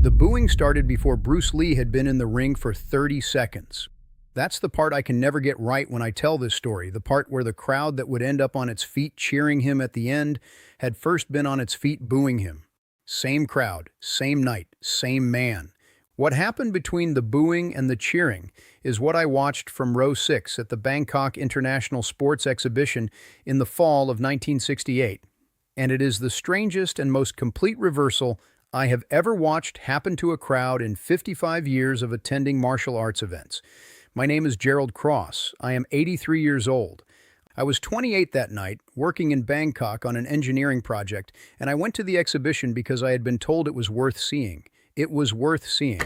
The booing started before Bruce Lee had been in the ring for 30 seconds. That's the part I can never get right when I tell this story, the part where the crowd that would end up on its feet cheering him at the end had first been on its feet booing him. Same crowd, same night, same man. What happened between the booing and the cheering is what I watched from row 6 at the Bangkok International Sports Exhibition in the fall of 1968. And it is the strangest and most complete reversal I have ever watched happen to a crowd in 55 years of attending martial arts events. My name is Gerald Cross. I am 83 years old. I was 28 that night, working in Bangkok on an engineering project, and I went to the exhibition because I had been told it was worth seeing. It was worth seeing.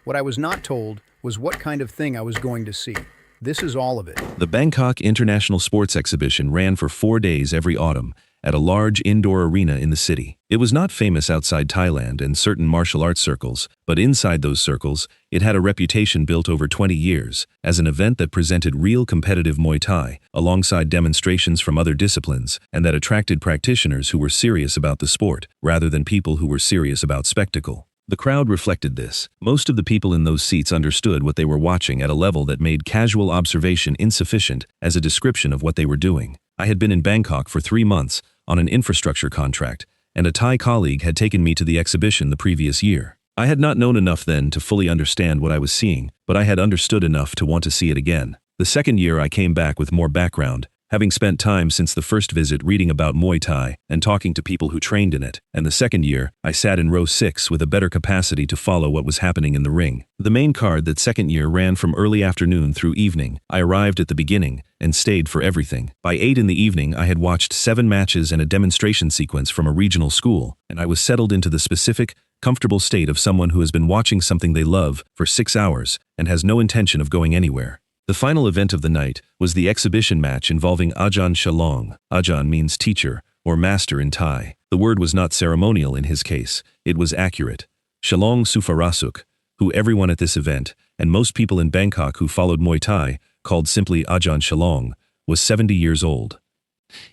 What I was not told was what kind of thing I was going to see. This is all of it. The Bangkok International Sports Exhibition ran for 4 days every autumn at a large indoor arena in the city. It was not famous outside Thailand and certain martial arts circles, but inside those circles, it had a reputation built over 20 years as an event that presented real competitive Muay Thai alongside demonstrations from other disciplines, and that attracted practitioners who were serious about the sport rather than people who were serious about spectacle. The crowd reflected this. Most of the people in those seats understood what they were watching at a level that made casual observation insufficient as a description of what they were doing. I had been in Bangkok for 3 months on an infrastructure contract, and a Thai colleague had taken me to the exhibition the previous year. I had not known enough then to fully understand what I was seeing, but I had understood enough to want to see it again. The second year I came back with more background, having spent time since the first visit reading about Muay Thai and talking to people who trained in it, and the second year I sat in row 6 with a better capacity to follow what was happening in the ring. The main card that second year ran from early afternoon through evening. I arrived at the beginning and stayed for everything. By 8 in the evening I had watched 7 matches and a demonstration sequence from a regional school, and I was settled into the specific, comfortable state of someone who has been watching something they love for 6 hours and has no intention of going anywhere. The final event of the night was the exhibition match involving Ajan Shalong. Ajan means teacher or master in Thai. The word was not ceremonial in his case, it was accurate. Shalong Sufarasuk, who everyone at this event, and most people in Bangkok who followed Muay Thai, called simply Ajan Shalong, was 70 years old.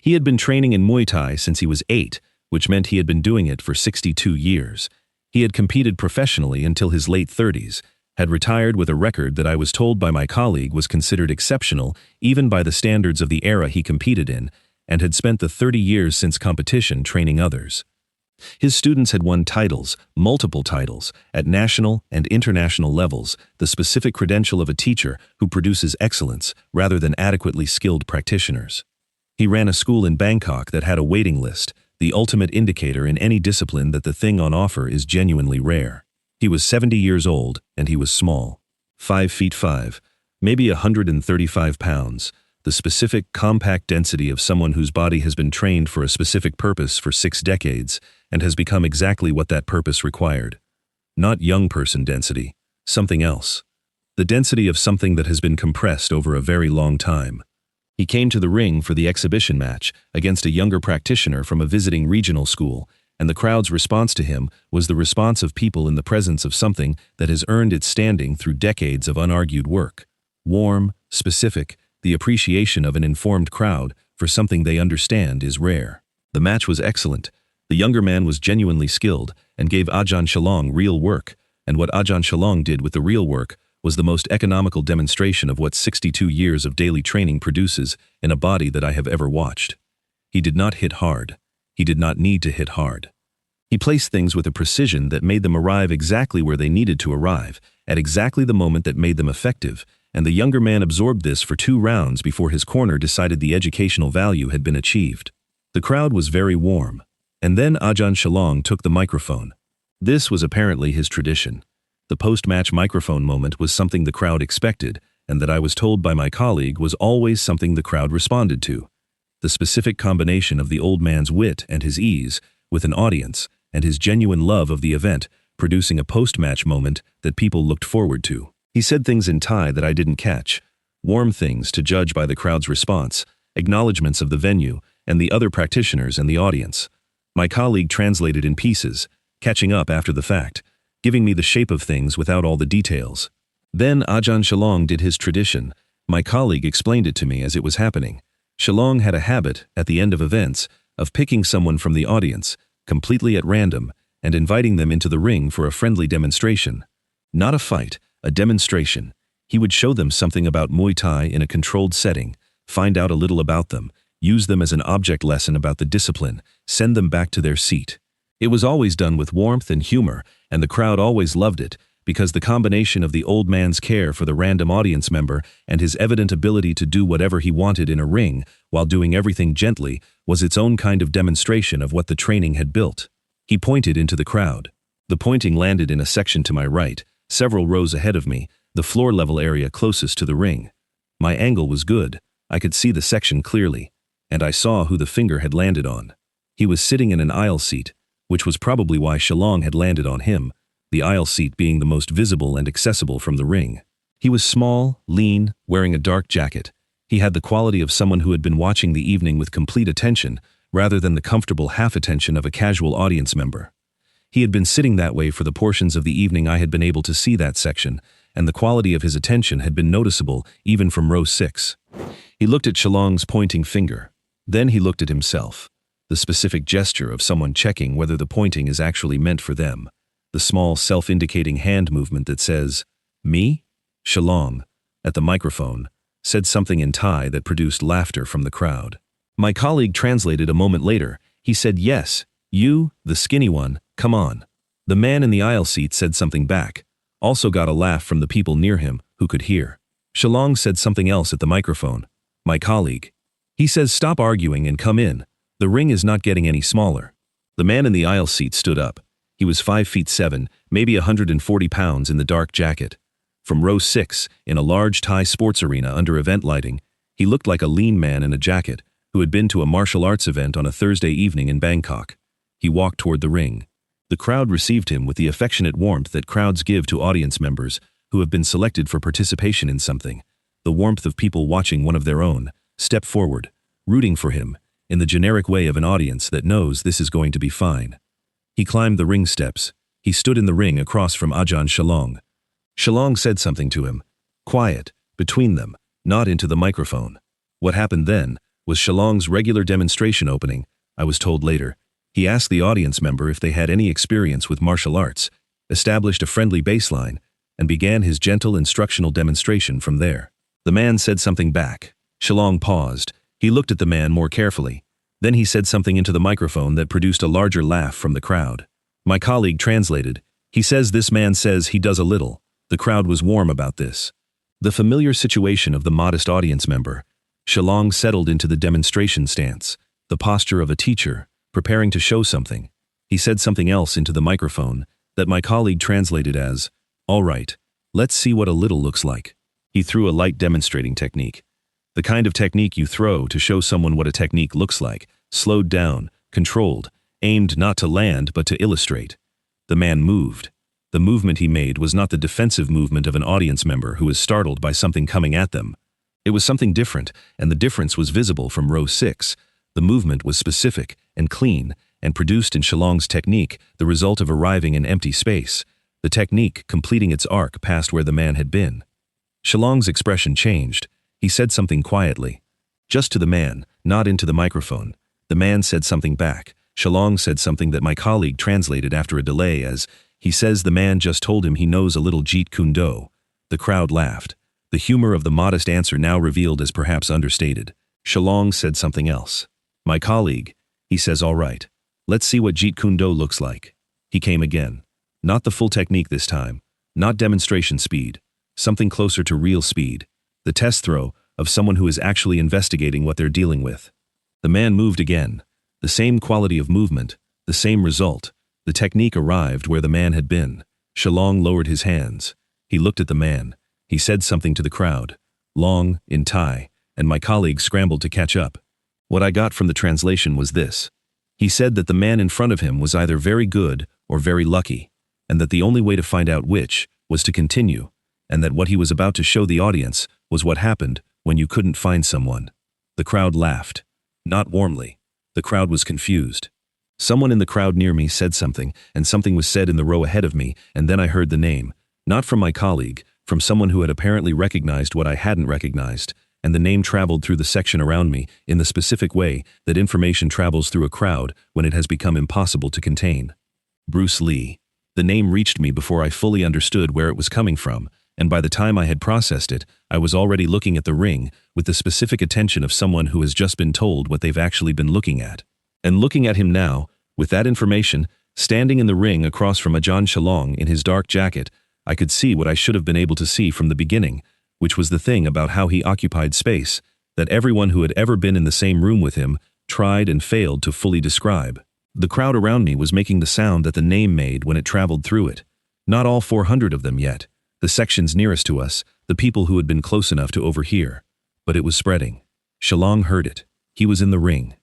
He had been training in Muay Thai since he was 8, which meant he had been doing it for 62 years. He had competed professionally until his late 30s, had retired with a record that I was told by my colleague was considered exceptional even by the standards of the era he competed in, and had spent the 30 years since competition training others. His students had won titles, multiple titles, at national and international levels, the specific credential of a teacher who produces excellence rather than adequately skilled practitioners. He ran a school in Bangkok that had a waiting list, the ultimate indicator in any discipline that the thing on offer is genuinely rare. He was 70 years old, and he was small. 5 feet 5, maybe 135 pounds, the specific compact density of someone whose body has been trained for a specific purpose for 6 decades and has become exactly what that purpose required. Not young person density, something else. The density of something that has been compressed over a very long time. He came to the ring for the exhibition match against a younger practitioner from a visiting regional school, and the crowd's response to him was the response of people in the presence of something that has earned its standing through decades of unargued work. Warm, specific, the appreciation of an informed crowd for something they understand is rare. The match was excellent. The younger man was genuinely skilled and gave Ajan Shalong real work, and what Ajan Shalong did with the real work was the most economical demonstration of what 62 years of daily training produces in a body that I have ever watched. He did not hit hard. He did not need to hit hard. He placed things with a precision that made them arrive exactly where they needed to arrive, at exactly the moment that made them effective, and the younger man absorbed this for 2 rounds before his corner decided the educational value had been achieved. The crowd was very warm, and then Ajan Shalong took the microphone. This was apparently his tradition. The post-match microphone moment was something the crowd expected, and that I was told by my colleague was always something the crowd responded to. The specific combination of the old man's wit and his ease with an audience and his genuine love of the event producing a post-match moment that people looked forward to. He said things in Thai that I didn't catch, warm things to judge by the crowd's response, acknowledgments of the venue and the other practitioners and the audience. My colleague translated in pieces, catching up after the fact, giving me the shape of things without all the details. Then Ajan Shalong did his tradition. My colleague explained it to me as it was happening. Shalong had a habit, at the end of events, of picking someone from the audience, completely at random, and inviting them into the ring for a friendly demonstration. Not a fight, a demonstration. He would show them something about Muay Thai in a controlled setting, find out a little about them, use them as an object lesson about the discipline, send them back to their seat. It was always done with warmth and humor, and the crowd always loved it, because the combination of the old man's care for the random audience member and his evident ability to do whatever he wanted in a ring while doing everything gently was its own kind of demonstration of what the training had built. He pointed into the crowd. The pointing landed in a section to my right, several rows ahead of me, the floor-level area closest to the ring. My angle was good. I could see the section clearly, and I saw who the finger had landed on. He was sitting in an aisle seat, which was probably why Shalong had landed on him, the aisle seat being the most visible and accessible from the ring. He was small, lean, wearing a dark jacket. He had the quality of someone who had been watching the evening with complete attention, rather than the comfortable half-attention of a casual audience member. He had been sitting that way for the portions of the evening I had been able to see that section, and the quality of his attention had been noticeable even from row 6. He looked at Shalong's pointing finger. Then he looked at himself, the specific gesture of someone checking whether the pointing is actually meant for them. The small self-indicating hand movement that says, "Me?" Shalong, at the microphone, said something in Thai that produced laughter from the crowd. My colleague translated a moment later. He said, "Yes, you, the skinny one, come on." The man in the aisle seat said something back, also got a laugh from the people near him who could hear. Shalong said something else at the microphone. My colleague. He says, "Stop arguing and come in. The ring is not getting any smaller." The man in the aisle seat stood up. He was 5'7", maybe 140 pounds in the dark jacket. From row 6, in a large Thai sports arena under event lighting, he looked like a lean man in a jacket who had been to a martial arts event on a Thursday evening in Bangkok. He walked toward the ring. The crowd received him with the affectionate warmth that crowds give to audience members who have been selected for participation in something, the warmth of people watching one of their own, step forward, rooting for him, in the generic way of an audience that knows this is going to be fine. He climbed the ring steps. He stood in the ring across from Ajan Shalong. Shalong said something to him. Quiet, between them, not into the microphone. What happened then was Shalong's regular demonstration opening, I was told later. He asked the audience member if they had any experience with martial arts, established a friendly baseline, and began his gentle instructional demonstration from there. The man said something back. Shalong paused. He looked at the man more carefully. Then he said something into the microphone that produced a larger laugh from the crowd. My colleague translated. He says this man says he does a little. The crowd was warm about this. The familiar situation of the modest audience member. Shalong settled into the demonstration stance, the posture of a teacher, preparing to show something. He said something else into the microphone that my colleague translated as, "All right, let's see what a little looks like." He threw a light demonstrating technique. The kind of technique you throw to show someone what a technique looks like, slowed down, controlled, aimed not to land but to illustrate. The man moved. The movement he made was not the defensive movement of an audience member who is startled by something coming at them. It was something different, and the difference was visible from row 6. The movement was specific and clean, and produced in Shalong's technique the result of arriving in empty space, the technique completing its arc past where the man had been. Shalong's expression changed. He said something quietly. Just to the man, not into the microphone. The man said something back. Shalong said something that my colleague translated after a delay as, he says the man just told him he knows a little Jeet Kune Do. The crowd laughed. The humor of the modest answer now revealed as perhaps understated. Shalong said something else. My colleague, he says, "All right. Let's see what Jeet Kune Do looks like." He came again. Not the full technique this time. Not demonstration speed. Something closer to real speed. The test throw of someone who is actually investigating what they're dealing with. The man moved again. The same quality of movement, the same result. The technique arrived where the man had been. Shalong lowered his hands. He looked at the man. He said something to the crowd. Long, in Thai, and my colleague scrambled to catch up. What I got from the translation was this. He said that the man in front of him was either very good or very lucky, and that the only way to find out which was to continue, and that what he was about to show the audience was what happened when you couldn't find someone. The crowd laughed. Not warmly. The crowd was confused. Someone in the crowd near me said something, and something was said in the row ahead of me, and then I heard the name, not from my colleague, from someone who had apparently recognized what I hadn't recognized, and the name traveled through the section around me in the specific way that information travels through a crowd when it has become impossible to contain. Bruce Lee. The name reached me before I fully understood where it was coming from, and by the time I had processed it, I was already looking at the ring with the specific attention of someone who has just been told what they've actually been looking at. And looking at him now, with that information, standing in the ring across from Ajan Shalong in his dark jacket, I could see what I should have been able to see from the beginning, which was the thing about how he occupied space, that everyone who had ever been in the same room with him tried and failed to fully describe. The crowd around me was making the sound that the name made when it traveled through it. Not all 400 of them yet, the sections nearest to us, the people who had been close enough to overhear. But it was spreading. Shalong heard it. He was in the ring.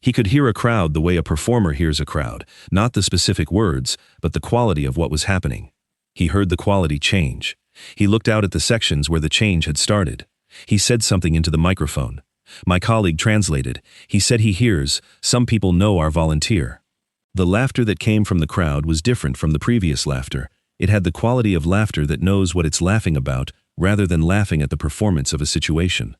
He could hear a crowd the way a performer hears a crowd, not the specific words, but the quality of what was happening. He heard the quality change. He looked out at the sections where the change had started. He said something into the microphone. My colleague translated. He said he hears, "Some people know our volunteer." The laughter that came from the crowd was different from the previous laughter. It had the quality of laughter that knows what it's laughing about, rather than laughing at the performance of a situation.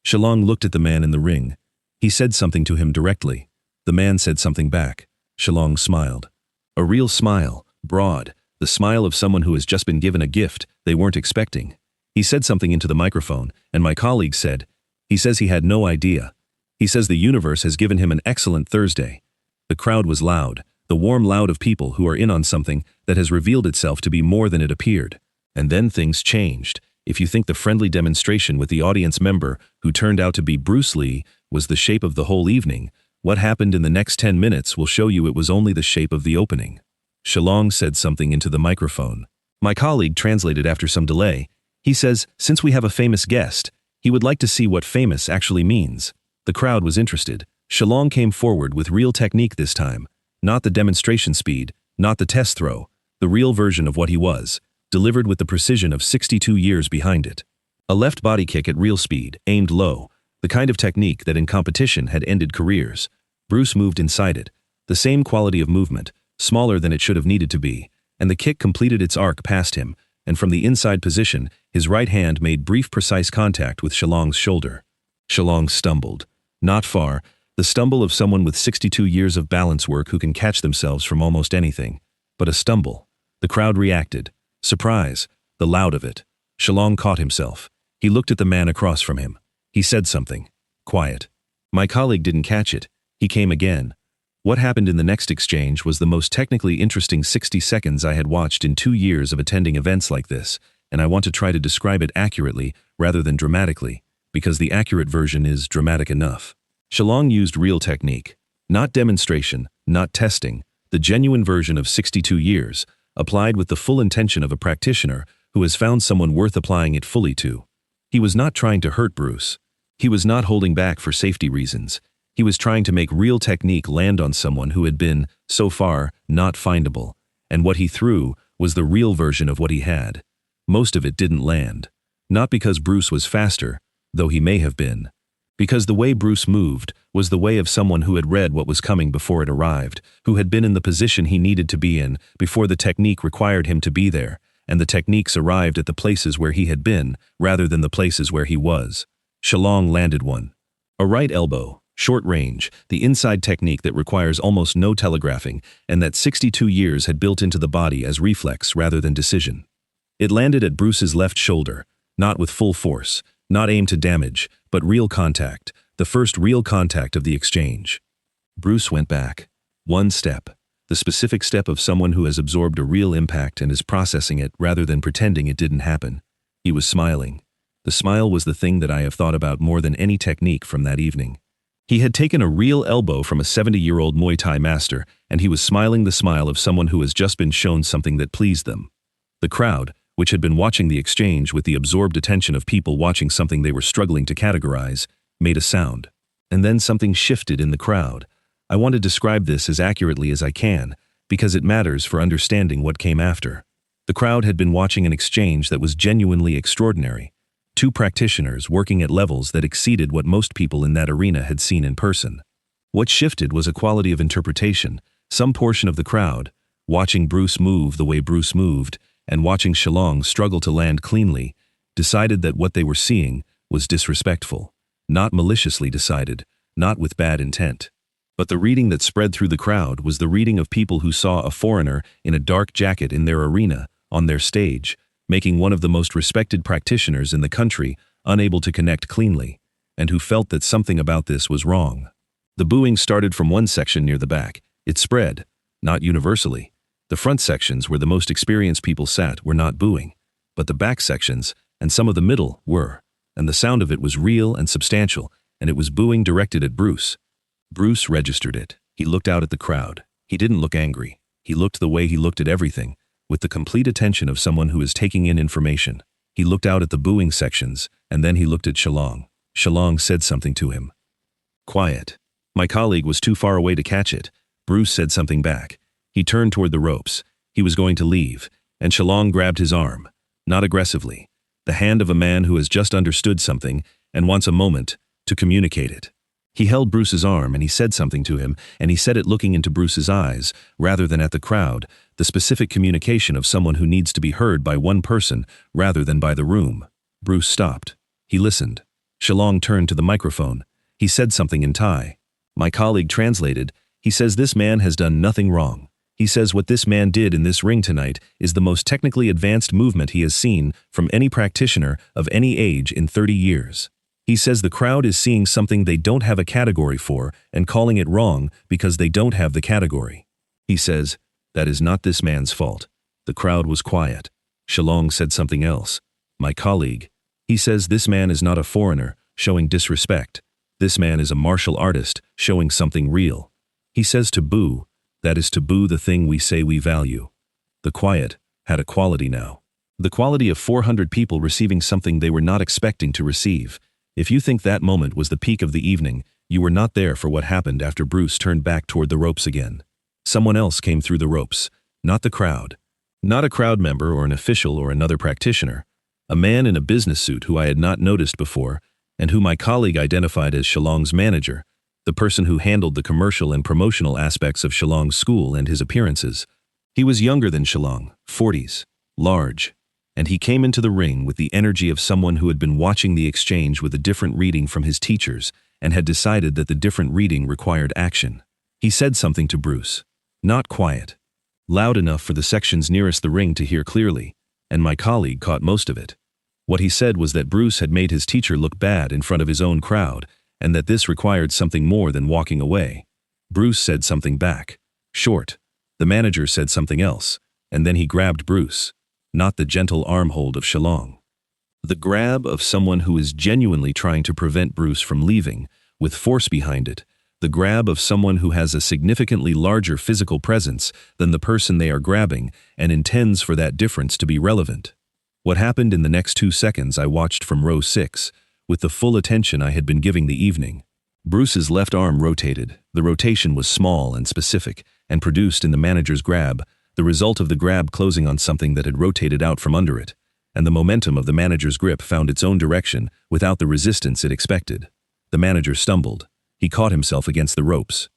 Shalong looked at the man in the ring. He said something to him directly. The man said something back. Shalong smiled. A real smile, broad, the smile of someone who has just been given a gift they weren't expecting. He said something into the microphone, and my colleague said, "He says he had no idea. He says the universe has given him an excellent Thursday." The crowd was loud, the warm loud of people who are in on something that has revealed itself to be more than it appeared. And then things changed. If you think the friendly demonstration with the audience member, who turned out to be Bruce Lee, was the shape of the whole evening, what happened in the next 10 minutes will show you it was only the shape of the opening. Shalong said something into the microphone. My colleague translated after some delay. He says, "Since we have a famous guest, he would like to see what famous actually means." The crowd was interested. Shalong came forward with real technique this time. Not the demonstration speed, not the test throw, the real version of what he was, delivered with the precision of 62 years behind it. A left body kick at real speed, aimed low, the kind of technique that in competition had ended careers. Bruce moved inside it, the same quality of movement, smaller than it should have needed to be, and the kick completed its arc past him, and from the inside position, his right hand made brief precise contact with Shalong's shoulder. Shalong stumbled. Not far, the stumble of someone with 62 years of balance work who can catch themselves from almost anything. But a stumble. The crowd reacted. Surprise, the loud of it. Shalong caught himself. He looked at the man across from him. He said something. Quiet. My colleague didn't catch it. He came again. What happened in the next exchange was the most technically interesting 60 seconds I had watched in 2 years of attending events like this, and I want to try to describe it accurately rather than dramatically, because the accurate version is dramatic enough. Shalong used real technique. Not demonstration, not testing, the genuine version of 62 years, applied with the full intention of a practitioner who has found someone worth applying it fully to. He was not trying to hurt Bruce. He was not holding back for safety reasons. He was trying to make real technique land on someone who had been, so far, not findable, and what he threw was the real version of what he had. Most of it didn't land. Not because Bruce was faster, though he may have been. Because the way Bruce moved was the way of someone who had read what was coming before it arrived, who had been in the position he needed to be in before the technique required him to be there, and the techniques arrived at the places where he had been, rather than the places where he was. Shalong landed one. A right elbow, short range, the inside technique that requires almost no telegraphing, and that 62 years had built into the body as reflex rather than decision. It landed at Bruce's left shoulder, not with full force, not aimed to damage, but real contact, the first real contact of the exchange. Bruce went back. One step, the specific step of someone who has absorbed a real impact and is processing it rather than pretending it didn't happen. He was smiling. The smile was the thing that I have thought about more than any technique from that evening. He had taken a real elbow from a 70-year-old Muay Thai master, and he was smiling the smile of someone who has just been shown something that pleased them. The crowd, which had been watching the exchange with the absorbed attention of people watching something they were struggling to categorize, made a sound. And then something shifted in the crowd. I want to describe this as accurately as I can, because it matters for understanding what came after. The crowd had been watching an exchange that was genuinely extraordinary. 2 practitioners working at levels that exceeded what most people in that arena had seen in person. What shifted was a quality of interpretation. Some portion of the crowd, watching Bruce move the way Bruce moved, and watching Shalong struggle to land cleanly, decided that what they were seeing was disrespectful. Not maliciously decided, not with bad intent. But the reading that spread through the crowd was the reading of people who saw a foreigner in a dark jacket in their arena, on their stage, making one of the most respected practitioners in the country unable to connect cleanly, and who felt that something about this was wrong. The booing started from one section near the back. It spread, not universally. The front sections where the most experienced people sat were not booing, but the back sections, and some of the middle, were, and the sound of it was real and substantial, and it was booing directed at Bruce. Bruce registered it. He looked out at the crowd. He didn't look angry. He looked the way he looked at everything, with the complete attention of someone who is taking in information. He looked out at the booing sections, and then he looked at Shalong. Shalong said something to him. Quiet. My colleague was too far away to catch it. Bruce said something back. He turned toward the ropes. He was going to leave, and Shalong grabbed his arm, not aggressively, the hand of a man who has just understood something and wants a moment to communicate it. He held Bruce's arm and he said something to him, and he said it looking into Bruce's eyes, rather than at the crowd, the specific communication of someone who needs to be heard by one person rather than by the room. Bruce stopped. He listened. Shalong turned to the microphone. He said something in Thai. My colleague translated. He says this man has done nothing wrong. He says what this man did in this ring tonight is the most technically advanced movement he has seen from any practitioner of any age in 30 years. He says the crowd is seeing something they don't have a category for and calling it wrong because they don't have the category. He says, that is not this man's fault. The crowd was quiet. Shalong said something else. My colleague. He says this man is not a foreigner, showing disrespect. This man is a martial artist, showing something real. He says to boo, that is to boo the thing we say we value. The quiet had a quality now. The quality of 400 people receiving something they were not expecting to receive. If you think that moment was the peak of the evening, you were not there for what happened after Bruce turned back toward the ropes again. Someone else came through the ropes, not the crowd. Not a crowd member or an official or another practitioner. A man in a business suit who I had not noticed before, and who my colleague identified as Shalong's manager, the person who handled the commercial and promotional aspects of Shalong's school and his appearances. He was younger than Shalong, 40s, large, and he came into the ring with the energy of someone who had been watching the exchange with a different reading from his teachers and had decided that the different reading required action. He said something to Bruce. Not quiet. Loud enough for the sections nearest the ring to hear clearly, and my colleague caught most of it. What he said was that Bruce had made his teacher look bad in front of his own crowd, and that this required something more than walking away. Bruce said something back. Short. The manager said something else, and then he grabbed Bruce. Not the gentle arm hold of Shalong. The grab of someone who is genuinely trying to prevent Bruce from leaving, with force behind it. The grab of someone who has a significantly larger physical presence than the person they are grabbing and intends for that difference to be relevant. What happened in the next 2 seconds I watched from row 6, with the full attention I had been giving the evening. Bruce's left arm rotated. The rotation was small and specific, and produced in the manager's grab, the result of the grab closing on something that had rotated out from under it, and the momentum of the manager's grip found its own direction without the resistance it expected. The manager stumbled. He caught himself against the ropes.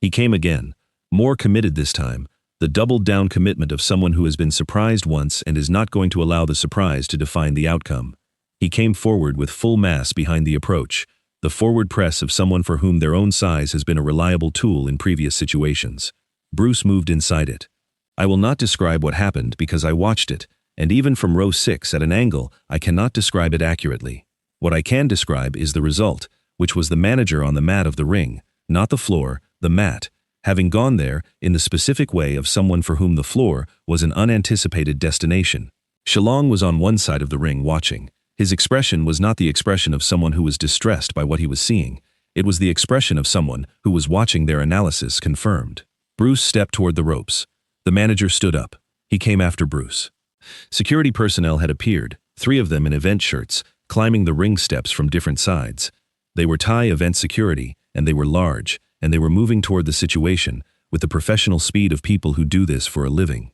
He came again, more committed this time, the doubled-down commitment of someone who has been surprised once and is not going to allow the surprise to define the outcome. He came forward with full mass behind the approach, the forward press of someone for whom their own size has been a reliable tool in previous situations. Bruce moved inside it. I will not describe what happened because I watched it, and even from row 6 at an angle, I cannot describe it accurately. What I can describe is the result, which was the manager on the mat of the ring, not the floor, the mat, having gone there in the specific way of someone for whom the floor was an unanticipated destination. Shalong was on one side of the ring watching. His expression was not the expression of someone who was distressed by what he was seeing. It was the expression of someone who was watching their analysis confirmed. Bruce stepped toward the ropes. The manager stood up. He came after Bruce. Security personnel had appeared, 3 of them in event shirts, climbing the ring steps from different sides. They were Thai event security, and they were large, and they were moving toward the situation with the professional speed of people who do this for a living.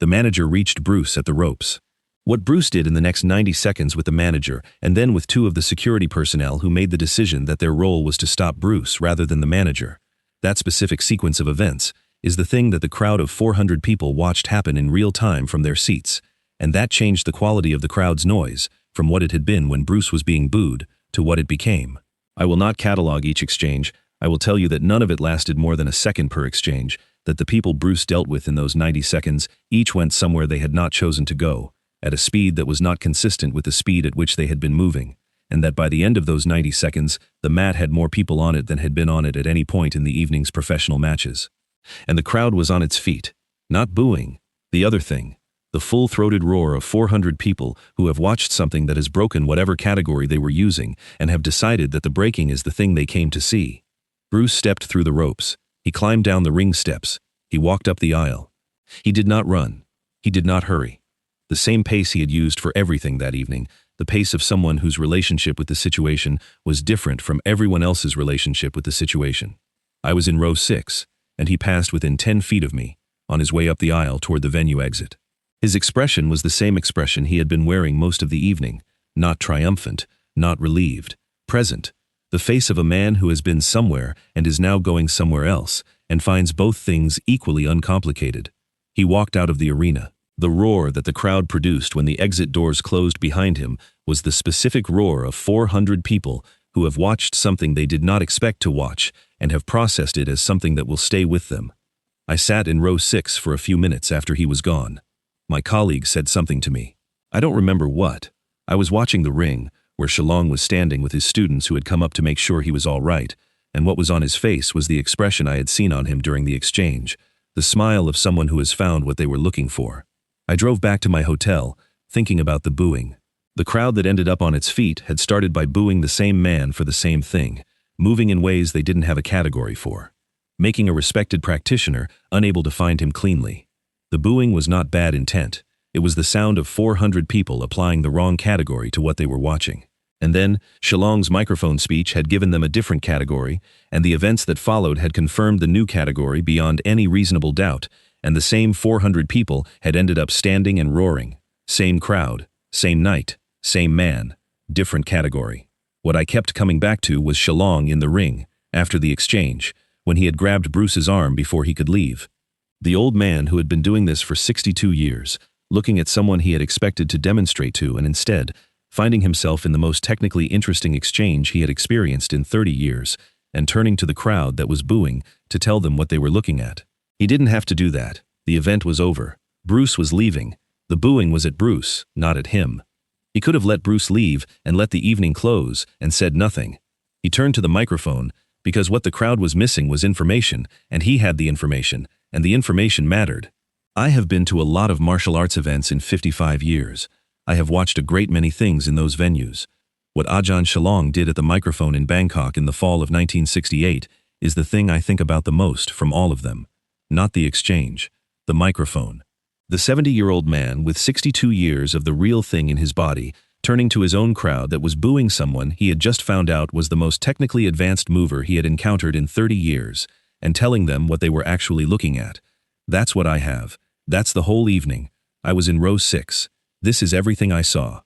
The manager reached Bruce at the ropes. What Bruce did in the next 90 seconds with the manager and then with 2 of the security personnel who made the decision that their role was to stop Bruce rather than the manager. That specific sequence of events is the thing that the crowd of 400 people watched happen in real time from their seats, and that changed the quality of the crowd's noise from what it had been when Bruce was being booed to what it became. I will not catalog each exchange. I will tell you that none of it lasted more than a second per exchange, that the people Bruce dealt with in those 90 seconds each went somewhere they had not chosen to go, at a speed that was not consistent with the speed at which they had been moving, and that by the end of those 90 seconds, the mat had more people on it than had been on it at any point in the evening's professional matches. And the crowd was on its feet, not booing, the other thing, the full-throated roar of 400 people who have watched something that has broken whatever category they were using and have decided that the breaking is the thing they came to see. Bruce stepped through the ropes. He climbed down the ring steps. He walked up the aisle. He did not run. He did not hurry. The same pace he had used for everything that evening, the pace of someone whose relationship with the situation was different from everyone else's relationship with the situation. I was in row 6, and he passed within 10 feet of me, on his way up the aisle toward the venue exit. His expression was the same expression he had been wearing most of the evening, not triumphant, not relieved, present, the face of a man who has been somewhere and is now going somewhere else, and finds both things equally uncomplicated. He walked out of the arena. The roar that the crowd produced when the exit doors closed behind him was the specific roar of 400 people who have watched something they did not expect to watch and have processed it as something that will stay with them. I sat in row 6 for a few minutes after he was gone. My colleague said something to me. I don't remember what. I was watching the ring, where Shalong was standing with his students who had come up to make sure he was all right, and what was on his face was the expression I had seen on him during the exchange, the smile of someone who has found what they were looking for. I drove back to my hotel, thinking about the booing. The crowd that ended up on its feet had started by booing the same man for the same thing, moving in ways they didn't have a category for, making a respected practitioner unable to find him cleanly. The booing was not bad intent. It was the sound of 400 people applying the wrong category to what they were watching. And then, Shalong's microphone speech had given them a different category, and the events that followed had confirmed the new category beyond any reasonable doubt, and the same 400 people had ended up standing and roaring. Same crowd, same night, same man, different category. What I kept coming back to was Shalong in the ring, after the exchange, when he had grabbed Bruce's arm before he could leave. The old man who had been doing this for 62 years, looking at someone he had expected to demonstrate to and instead finding himself in the most technically interesting exchange he had experienced in 30 years, and turning to the crowd that was booing to tell them what they were looking at. He didn't have to do that. The event was over. Bruce was leaving. The booing was at Bruce, not at him. He could have let Bruce leave and let the evening close and said nothing. He turned to the microphone because what the crowd was missing was information, and he had the information, and the information mattered. I have been to a lot of martial arts events in 55 years. I have watched a great many things in those venues. What Ajan Shalong did at the microphone in Bangkok in the fall of 1968 is the thing I think about the most from all of them. Not the exchange, the microphone. The 70-year-old man with 62 years of the real thing in his body, turning to his own crowd that was booing someone he had just found out was the most technically advanced mover he had encountered in 30 years, and telling them what they were actually looking at. That's what I have. That's the whole evening. I was in row 6. This is everything I saw.